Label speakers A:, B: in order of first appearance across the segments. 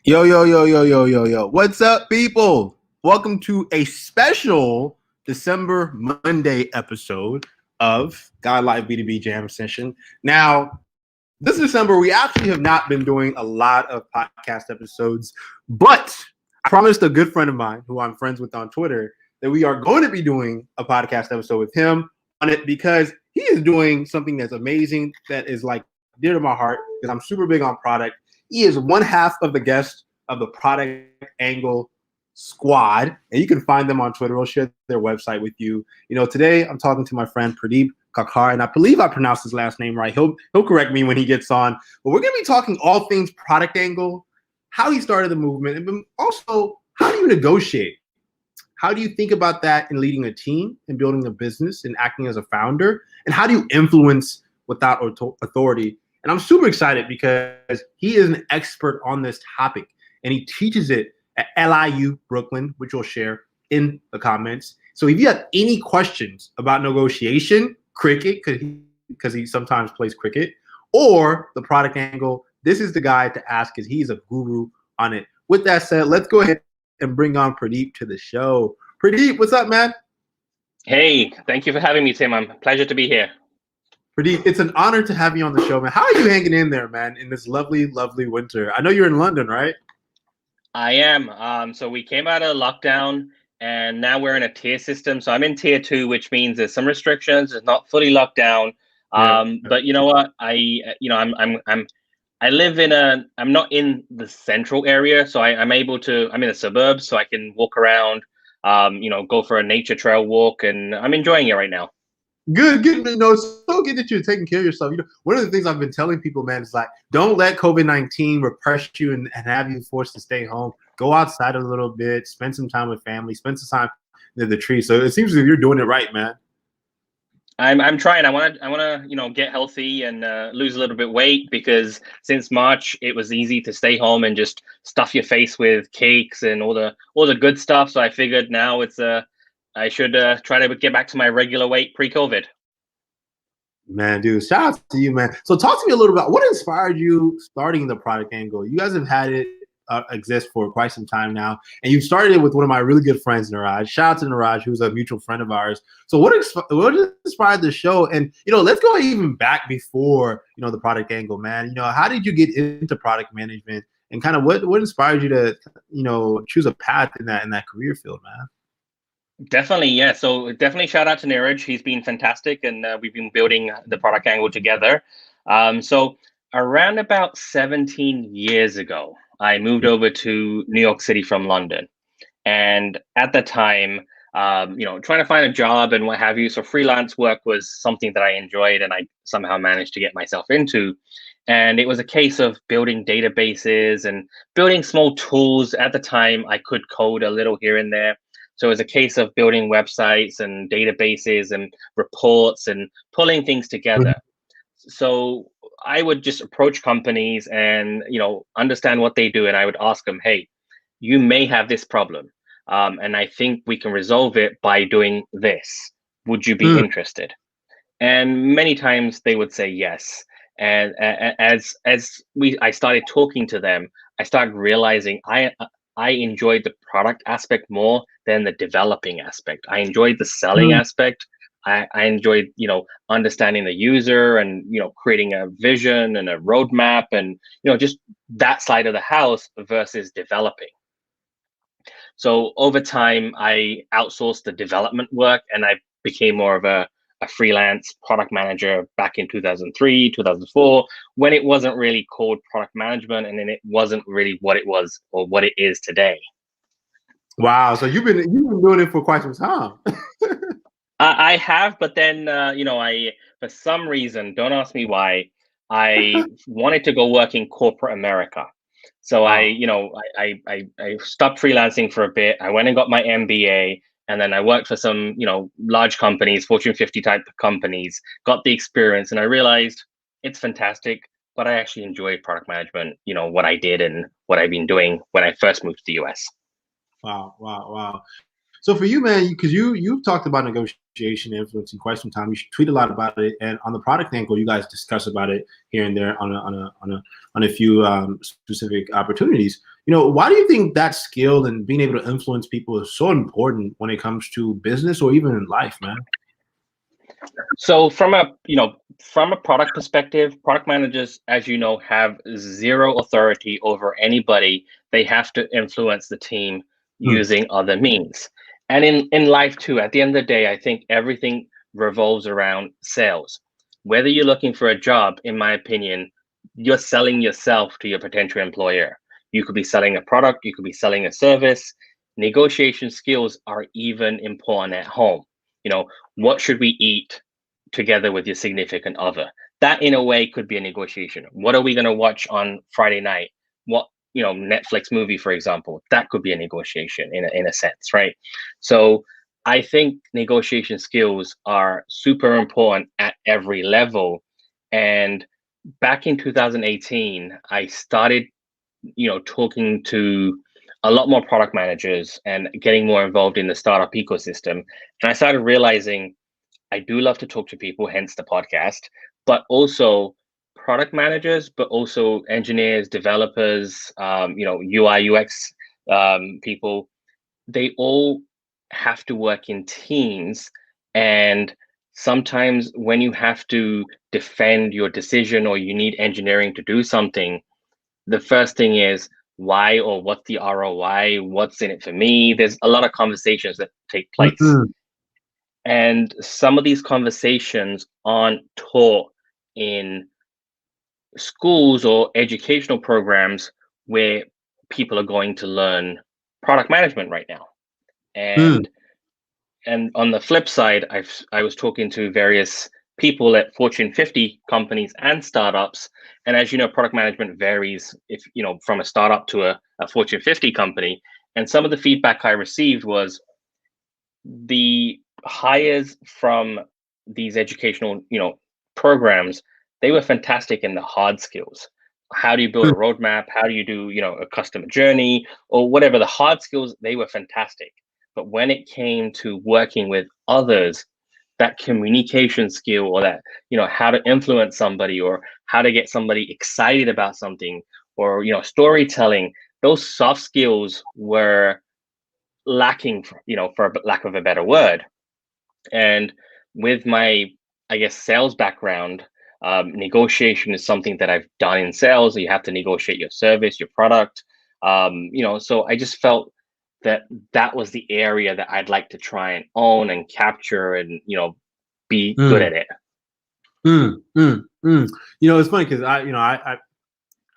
A: Yo, yo, yo, yo, yo, yo, yo. What's up, people? Welcome to a special December Monday episode of God Live B2B Jam Session. Now, this December, we actually have not been doing a lot of podcast episodes, but I promised a good friend of mine who I'm friends with on Twitter that we are going to be doing a podcast episode with him on it because he is doing something that's amazing, that is like dear to my heart because I'm super big on product. He is one half of the guest of the Product Angle Squad, and you can find them on Twitter. We'll share their website with you. You know, today I'm talking to my friend Pradip, Khakhar, and I believe I pronounced his last name right. He'll correct me when he gets on. But we're gonna be talking all things product angle, how he started the movement, and also how do you negotiate? How do you think about that in leading a team and building a business and acting as a founder? And how do you influence without authority? And I'm super excited because he is an expert on this topic and he teaches it at LIU Brooklyn, which we'll share in the comments. So if you have any questions about negotiation, cricket, because he sometimes plays cricket, or the product angle, this is the guy to ask because he's a guru on it. With that said, let's go ahead and bring on Pradip to the show. Pradip, what's up, man?
B: Hey, thank you for having me, Tim. I'm pleasure to be here.
A: Pradip, it's an honor to have you on the show, man. How are you hanging in there, man, in this lovely, lovely winter? I know you're in London, right?
B: I am. So we came out of lockdown and now we're in a tier system. So I'm in tier two, which means there's some restrictions. It's not fully locked down.
A: Yeah.
B: But you know what? I live in I'm not in the central area. So I'm able to, I'm in the suburbs, so I can walk around, go for a nature trail walk, and I'm enjoying it right now.
A: Good, good. You know, it's so good that you're taking care of yourself. You know, one of the things I've been telling people, man, is like, don't let COVID-19 repress you and have you forced to stay home. Go outside a little bit, spend some time with family, spend some time near the tree. So it seems like you're doing it right, man.
B: I'm trying. I wanna get healthy and lose a little bit weight because since March it was easy to stay home and just stuff your face with cakes and all the good stuff. So I figured now I should try to get back to my regular weight pre-COVID.
A: Man, dude, shout out to you, man. So talk to me a little about what inspired you starting the product angle. You guys have had it exist for quite some time now, and you started it with one of my really good friends, Niraj. Shout out to Niraj, who's a mutual friend of ours. So what inspired the show? And you know, let's go even back before the product angle, man. You know, how did you get into product management, and kind of what inspired you to choose a path in that career field, man?
B: Definitely, yeah. So definitely shout out to Neeraj. He's been fantastic, and we've been building the product angle together. So around about 17 years ago, I moved over to New York City from London, and at the time, trying to find a job and what have you. So freelance work was something that I enjoyed, and I somehow managed to get myself into. And it was a case of building databases and building small tools. At the time, I could code a little here and there, so it was a case of building websites and databases and reports and pulling things together. So I would just approach companies and understand what they do, and I would ask them, "Hey, you may have this problem, and I think we can resolve it by doing this. Would you be
A: Mm,
B: interested?" And many times they would say yes. And I started talking to them, I started realizing I enjoyed the product aspect more than the developing aspect. I enjoyed the selling
A: mm,
B: aspect. I enjoyed understanding the user and creating a vision and a roadmap and just that side of the house versus developing. So over time, I outsourced the development work and I became more of a freelance product manager back in 2003, 2004, when it wasn't really called product management and then it wasn't really what it was or what it is today.
A: wow. So you've been doing it for quite some time.
B: I have, but then, for some reason, don't ask me why, I wanted to go work in corporate America. So
A: Wow.
B: I stopped freelancing for a bit. I went and got my MBA, and then I worked for some, large companies, Fortune 50 type companies, got the experience, and I realized it's fantastic, but I actually enjoy product management, what I did and what I've been doing when I first moved to the US.
A: Wow, wow, wow. So for you, man, because you've talked about negotiation influencing quite some time. You tweet a lot about it, and on the product angle, you guys discuss about it here and there on a few specific opportunities. Why do you think that skill and being able to influence people is so important when it comes to business or even in life, man?
B: So from a product perspective, product managers, as you know, have zero authority over anybody. They have to influence the team
A: Hmm.
B: using other means. And in life too, at the end of the day, I think everything revolves around sales. Whether you're looking for a job, in my opinion, you're selling yourself to your potential employer. You could be selling a product, you could be selling a service. Negotiation skills are even important at home. What should we eat together with your significant other? That in a way could be a negotiation. What are we going to watch on Friday night? What, Netflix movie, for example, that could be a negotiation in a sense, right? So I think negotiation skills are super important at every level. And back in 2018, I started, talking to a lot more product managers and getting more involved in the startup ecosystem. And I started realizing I do love to talk to people, hence the podcast, but also product managers, but also engineers, developers, UI, UX people. They all have to work in teams. And sometimes when you have to defend your decision or you need engineering to do something, the first thing is why or what's the ROI? What's in it for me? There's a lot of conversations that take place.
A: Mhm.
B: And some of these conversations aren't taught in schools or educational programs where people are going to learn product management right now.
A: Mm.
B: And on the flip side, I was talking to various people at Fortune 50 companies and startups. And as you know, product management varies if from a startup to a Fortune 50 company. And some of the feedback I received was the hires from these educational programs, they were fantastic in the hard skills. How do you build a
A: Mm.
B: roadmap? How do you do a customer journey or whatever? The hard skills, they were fantastic. But when it came to working with others, that communication skill or that how to influence somebody or how to get somebody excited about something or storytelling, those soft skills were lacking, for lack of a better word. And with my, I guess, sales background, negotiation is something that I've done in sales. You have to negotiate your service, your product. So I just felt that that was the area that I'd like to try and own and capture and be good
A: Mm.
B: at it.
A: Mm. Mm. Mm. It's funny because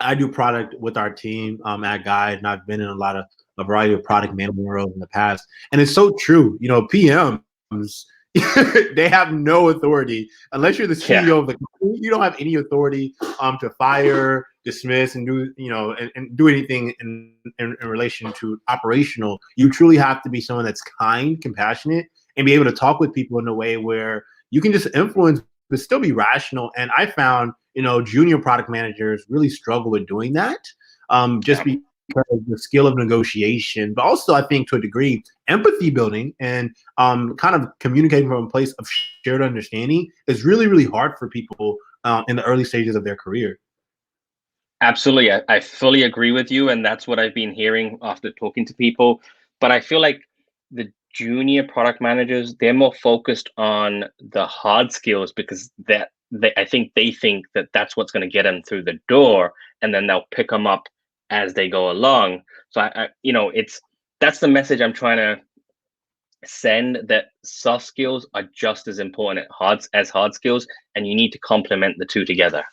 A: I do product with our team at Guide, and I've been in a variety of product management roles in the past, and it's so true. PMs they have no authority unless you're the
B: Yeah,
A: CEO of the company. You don't have any authority to fire, dismiss, and do and do anything in relation to operational. You truly have to be someone that's kind, compassionate, and be able to talk with people in a way where you can just influence but still be rational. And I found junior product managers really struggle with doing that, just
B: yeah.
A: because the skill of negotiation, but also I think to a degree empathy building and kind of communicating from a place of shared understanding is really really hard for people in the early stages of their career.
B: Absolutely. I fully agree with you. And that's what I've been hearing after talking to people. But I feel like the junior product managers, they're more focused on the hard skills because I think they think that that's what's going to get them through the door, and then they'll pick them up as they go along. So that's the message I'm trying to send, that soft skills are just as important as hard skills, and you need to complement the two together.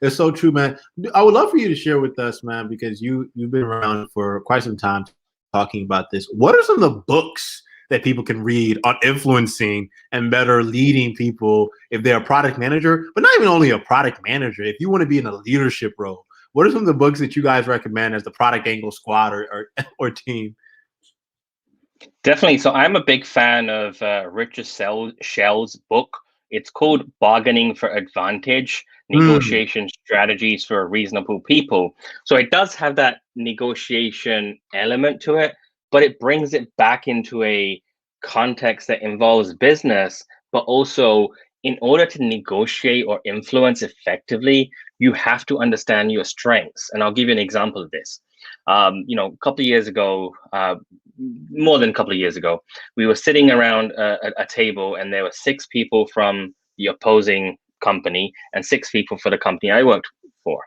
A: It's so true, man. I would love for you to share with us, man, because you've been around for quite some time talking about this. What are some of the books that people can read on influencing and better leading people if they're a product manager, but not even only a product manager? If you want to be in a leadership role, what are some of the books that you guys recommend as the product angle squad or team?
B: Definitely. So I'm a big fan of Richard Shell's book. It's called Bargaining for Advantage,
A: Mm,
B: Negotiation Strategies for Reasonable People. So it does have that negotiation element to it, but it brings it back into a context that involves business, but also in order to negotiate or influence effectively, you have to understand your strengths. And I'll give you an example of this. A couple of years ago, more than a couple of years ago, we were sitting around a table, and there were 6 people from the opposing company and 6 people for the company I worked for.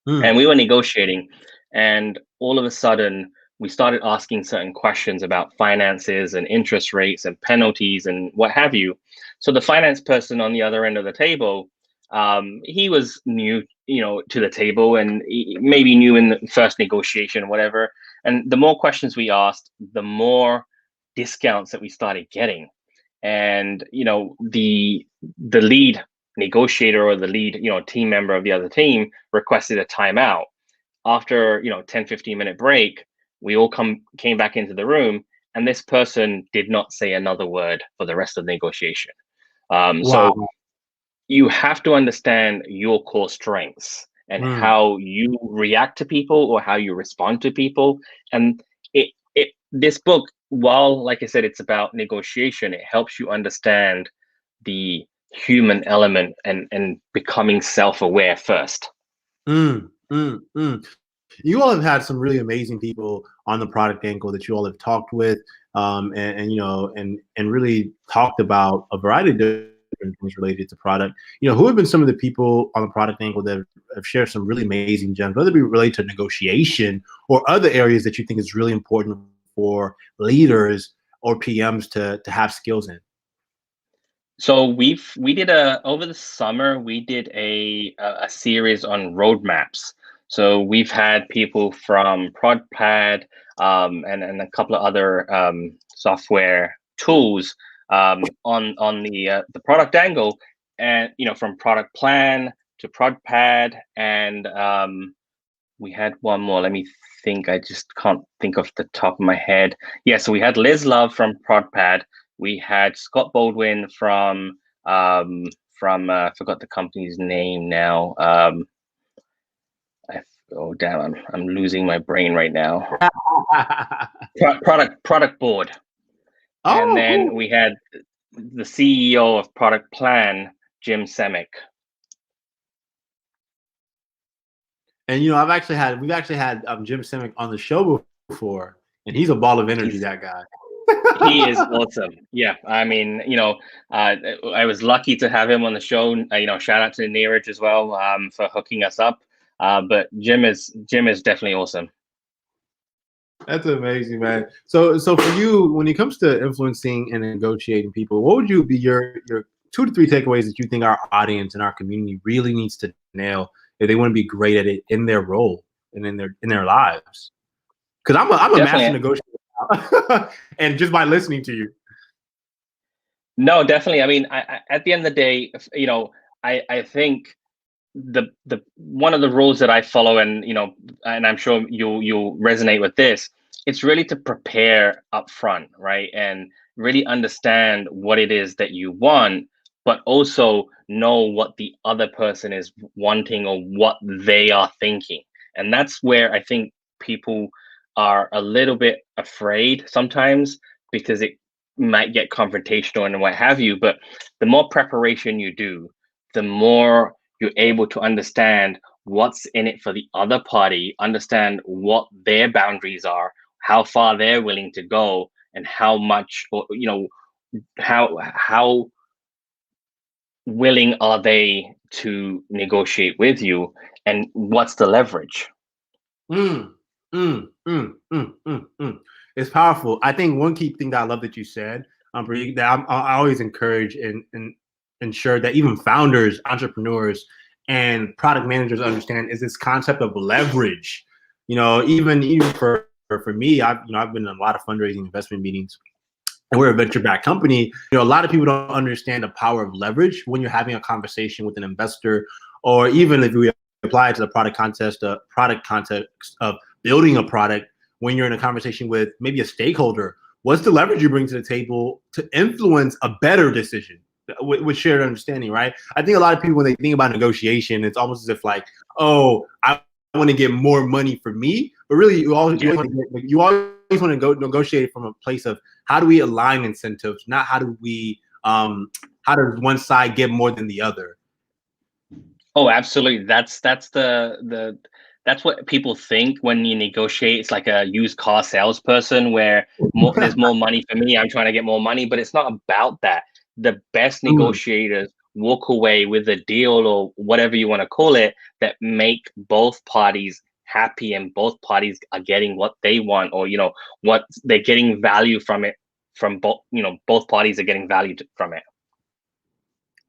B: And we were negotiating, and all of a sudden we started asking certain questions about finances and interest rates and penalties and what have you. So the finance person on the other end of the table, he was new, to the table, and maybe new in the first negotiation, whatever. And the more questions we asked, the more discounts that we started getting. And the lead negotiator, or the lead team member of the other team, requested a timeout. After 10-15 minute break, we all came back into the room, and this person did not say another word for the rest of the negotiation.
A: Wow.
B: So you have to understand your core strengths and how you react to people or how you respond to people. And this book, while, like I said, it's about negotiation, it helps you understand the human element and becoming self-aware first.
A: You all have had some really amazing people on the product angle that you all have talked with, and really talked about a variety of different things related to product. Who have been some of the people on the product angle that have shared some really amazing gems, whether it be related to negotiation or other areas that you think is really important for leaders or PMs to have skills in?
B: So over the summer, we did a series on roadmaps. So we've had people from ProdPad, and a couple of other software tools on the product angle, and from product plan to ProdPad, and we had one more. Let me think. I just can't think off the top of my head. Yeah, so we had Liz Love from ProdPad. We had Scott Baldwin from I forgot the company's name now. Oh damn, I'm losing my brain right now. Product Board. And then
A: cool.
B: we had the CEO of Product Plan, Jim Semick.
A: And we've actually had Jim Semick on the show before, and he's a ball of energy. That guy.
B: He is awesome. Yeah, I mean, I was lucky to have him on the show. Shout out to Neeraj as well for hooking us up. But Jim is definitely awesome.
A: That's amazing, man. So for you, when it comes to influencing and negotiating people, what would you be your 2 to 3 takeaways that you think our audience and our community really needs to nail if they want to be great at it in their role and in their lives? Because I'm a master negotiator, and just by listening to you.
B: No, definitely. I mean, at the end of the day, I think the one of the rules that I follow, and and I'm sure you'll resonate with this, it's really to prepare up front, right? And really understand what it is that you want, but also know what the other person is wanting or what they are thinking. And that's where I think people are a little bit afraid sometimes, because it might get confrontational and what have you. But the more preparation you do, the more you're able to understand what's in it for the other party, understand what their boundaries are, how far they're willing to go, and how much, or how willing are they to negotiate with you, and what's the leverage.
A: It's powerful. I think one key thing that I love that you said, that I always encourage and ensure that even founders, entrepreneurs, and product managers understand is this concept of leverage. Even for me, I've been in a lot of fundraising investment meetings, and we're a venture-backed company. A lot of people don't understand the power of leverage when you're having a conversation with an investor, or even if we apply it to the product context of building a product. When you're in a conversation with maybe a stakeholder, what's the leverage you bring to the table to influence a better decision with shared understanding, right? I think a lot of people, when they think about negotiation, it's almost as if like, oh, I want to get more money for me, but really you always want to go negotiate from a place of how do we align incentives, not how do we how does one side get more than the other.
B: Oh, absolutely. That's that's what people think when you negotiate. It's like a used car salesperson where there's more money for me. I'm trying to get more money, but it's not about that. The best negotiators walk away with a deal or whatever you want to call it that make both parties happy and both parties are getting what they want, or what they're getting value from it, from both both parties are getting value from it.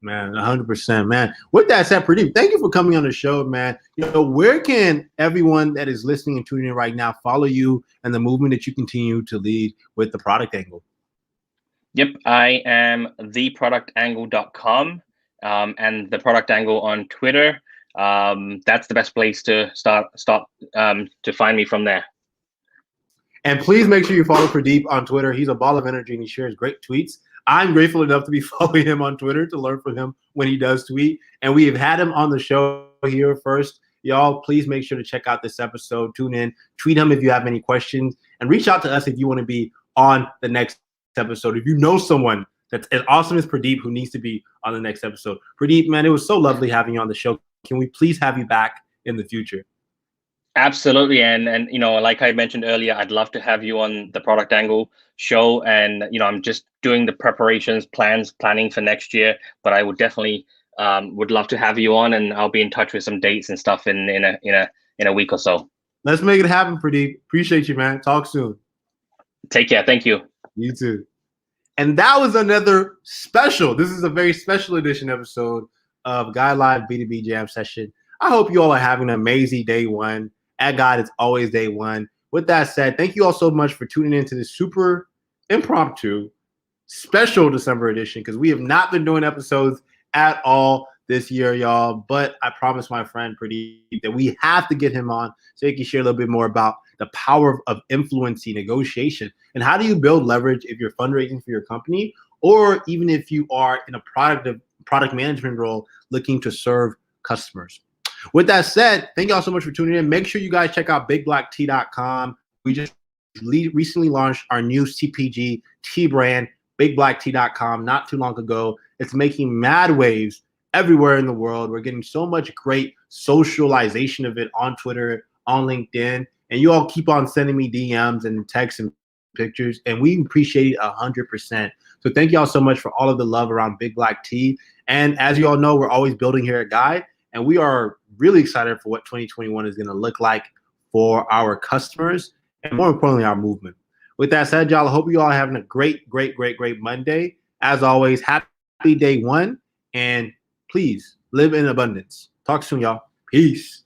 A: Man, 100%, man. With that said, Pradip, thank you for coming on the show, man. Where can everyone that is listening and tuning in right now follow you and the movement that you continue to lead with the product angle?
B: Yep, I am theproductangle.com, and the product angle on Twitter. That's the best place to start to find me from there.
A: And please make sure you follow Pradip on Twitter. He's a ball of energy and he shares great tweets. I'm grateful enough to be following him on Twitter to learn from him when he does tweet. And we have had him on the show here first. Y'all, please make sure to check out this episode. Tune in, tweet him if you have any questions, and reach out to us if you want to be on the next episode. If you know someone that's as awesome as Pradip who needs to be on the next episode. Pradip, man, it was so lovely having you on the show. Can we please have you back in the future?
B: Absolutely, and like I mentioned earlier, I'd love to have you on the Product Angle show, and I'm just doing the planning for next year, but I would definitely would love to have you on, and I'll be in touch with some dates and stuff in a week or so.
A: Let's make it happen, Pradip. Appreciate you, man. Talk soon.
B: Take care. Thank you.
A: You too. And that was another special. This is a very special edition episode of Guy Live B2B Jam Session. I hope you all are having an amazing day one. At God, it's always day one. With that said, thank you all so much for tuning in to this super impromptu special December edition, because we have not been doing episodes at all this year, y'all. But I promised my friend Pradip that we have to get him on so he can share a little bit more about the power of influencing negotiation and how do you build leverage if you're fundraising for your company, or even if you are in a product management role looking to serve customers. With that said, thank you all so much for tuning in. Make sure you guys check out bigblacktea.com. We just recently launched our new CPG tea brand, bigblacktea.com, not too long ago. It's making mad waves everywhere in the world. We're getting so much great socialization of it on Twitter, on LinkedIn, and you all keep on sending me DMs and texts and pictures, and we appreciate it 100%. So thank you all so much for all of the love around Big Black Tea. And as you all know, we're always building here at Guide, and we are really excited for what 2021 is going to look like for our customers and, more importantly, our movement. With that said, y'all, I hope you all are having a great Monday. As always, happy day one, and please live in abundance. Talk soon, y'all. Peace.